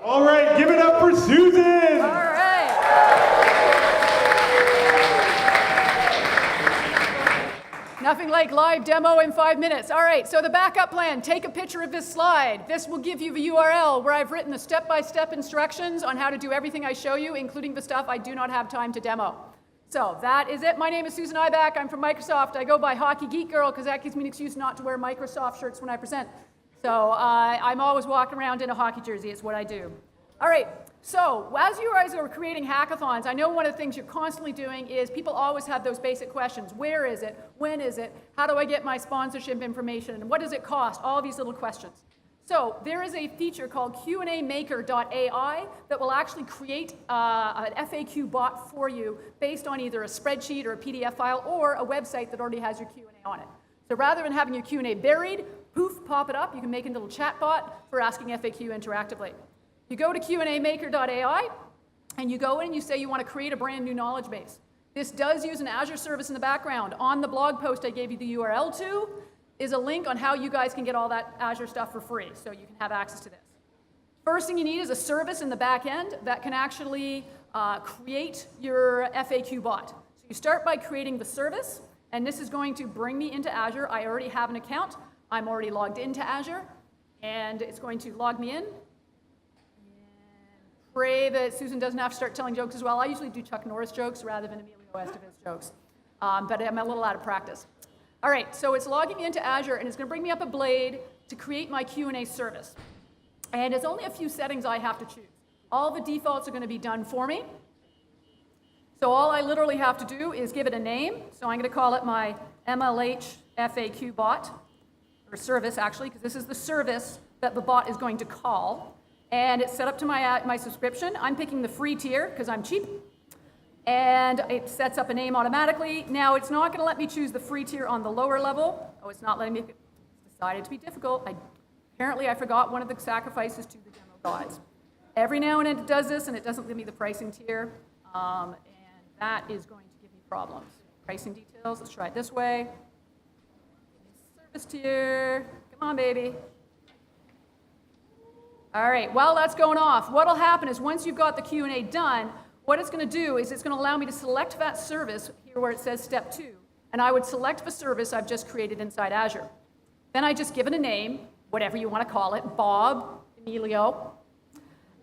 All right, give it up for Susan. All right. Nothing like live demo in 5 minutes. All right, so the backup plan, take a picture of this slide. This will give you the URL where I've written the step-by-step instructions on how to do everything I show you, including the stuff I do not have time to demo. So that is it. My name is Susan Ibach. I'm from Microsoft. I go by Hockey Geek Girl because that gives me an excuse not to wear Microsoft shirts when I present. So I'm always walking around in a hockey jersey. It's what I do. All right, so as you guys are creating hackathons, I know one of the things you're constantly doing is people always have those basic questions. Where is it? When is it? How do I get my sponsorship information? And what does it cost? All these little questions. So there is a feature called QAmaker.ai that will actually create an FAQ bot for you based on either a spreadsheet or a PDF file or a website that already has your Q&A on it. So rather than having your Q&A buried, poof, pop it up. You can make a little chat bot for asking FAQ interactively. You go to QAmaker.ai, and you go in and you say you want to create a brand new knowledge base. This does use an Azure service in the background. On the blog post I gave you the URL to is a link on how you guys can get all that Azure stuff for free, so you can have access to this. First thing you need is a service in the back end that can actually create your FAQ bot. So you start by creating the service, and this is going to bring me into Azure. I already have an account. I'm already logged into Azure, and it's going to log me in. Pray that Susan doesn't have to start telling jokes as well. I usually do Chuck Norris jokes rather than Emilio Estevez jokes, but I'm a little out of practice. All right, so it's logging me into Azure, and it's going to bring me up a blade to create my Q&A service. And it's only a few settings I have to choose. All the defaults are going to be done for me. So all I literally have to do is give it a name. So I'm going to call it my MLH FAQ bot, or service actually, because this is the service that the bot is going to call. And it's set up to my subscription. I'm picking the free tier because I'm cheap. And it sets up a name automatically. Now, it's not going to let me choose the free tier on the lower level. Oh, it's not letting me. It's decided to be difficult. Apparently, I forgot one of the sacrifices to the demo gods. Every now and then it does this, and it doesn't give me the pricing tier. And that is going to give me problems. Pricing details. Let's try it this way. Service tier. Come on, baby. All right, while that's going off, what'll happen is once you've got the Q&A done, what it's going to do is it's going to allow me to select that service here where it says step 2, and I would select the service I've just created inside Azure. Then I just give it a name, whatever you want to call it, Bob, Emilio.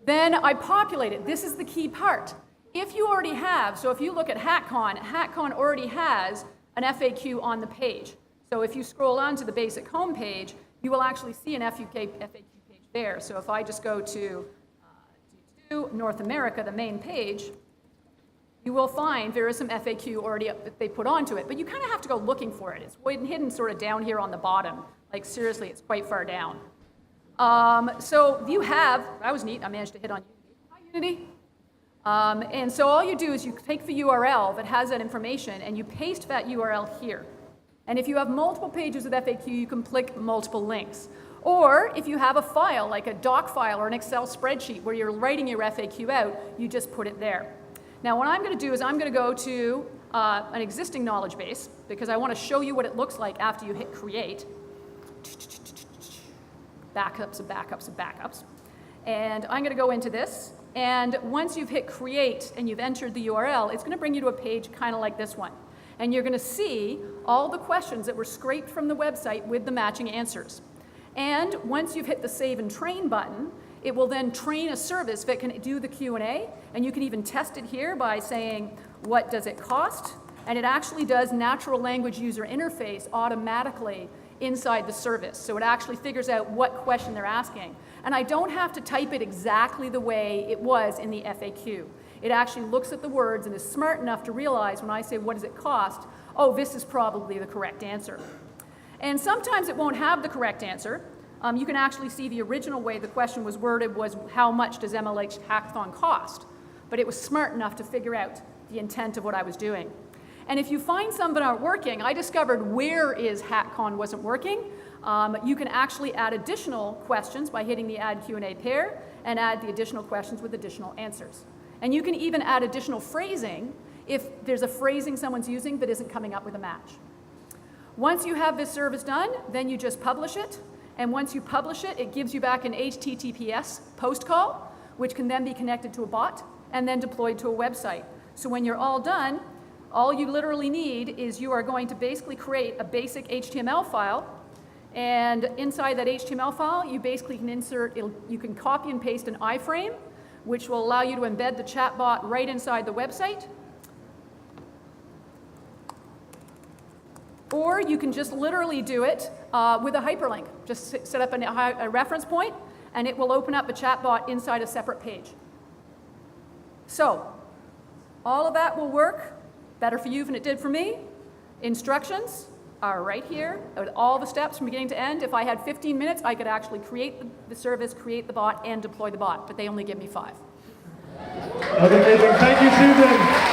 Then I populate it. This is the key part. If you already have, so if you look at Hackcon, Hackcon already has an FAQ on the page. So if you scroll on to the basic home page, you will actually see an FAQ page there. So if I just go to North America, the main page, you will find there is some FAQ already up that they put onto it. But you kind of have to go looking for it. It's hidden sort of down here on the bottom. Like seriously, it's quite far down. So you have, that was neat, I managed to hit on Unity. Hi, Unity. And so all you do is you take the URL that has that information and you paste that URL here. And if you have multiple pages of FAQ, you can click multiple links. Or if you have a file, like a doc file or an Excel spreadsheet where you're writing your FAQ out, you just put it there. Now what I'm going to do is I'm going to go to an existing knowledge base because I want to show you what it looks like after you hit create. Backups and backups and backups. And I'm going to go into this. And once you've hit create and you've entered the URL, it's going to bring you to a page kind of like this one. And you're going to see all the questions that were scraped from the website with the matching answers. And once you've hit the Save and Train button, it will then train a service that can do the Q&A, and you can even test it here by saying, what does it cost? And it actually does natural language user interface automatically inside the service. So it actually figures out what question they're asking. And I don't have to type it exactly the way it was in the FAQ. It actually looks at the words and is smart enough to realize when I say, what does it cost? Oh, this is probably the correct answer. And sometimes it won't have the correct answer. You can actually see the original way the question was worded was, how much does MLH Hackcon cost? But it was smart enough to figure out the intent of what I was doing. And if you find some that aren't working, I discovered where is Hackcon wasn't working. You can actually add additional questions by hitting the Add Q&A pair and add the additional questions with additional answers. And you can even add additional phrasing if there's a phrasing someone's using that isn't coming up with a match. Once you have this service done, then you just publish it. And once you publish it, it gives you back an HTTPS post call, which can then be connected to a bot and then deployed to a website. So when you're all done, all you literally need is you are going to basically create a basic HTML file. And inside that HTML file, you basically can you can copy and paste an iframe, which will allow you to embed the chatbot right inside the website. Or you can just literally do it with a hyperlink. Just set up a reference point, and it will open up a chatbot inside a separate page. So, all of that will work better for you than it did for me. Instructions are right here with all the steps from beginning to end. If I had 15 minutes, I could actually create the service, create the bot, and deploy the bot, but they only give me 5. That's amazing. Thank you, Susan.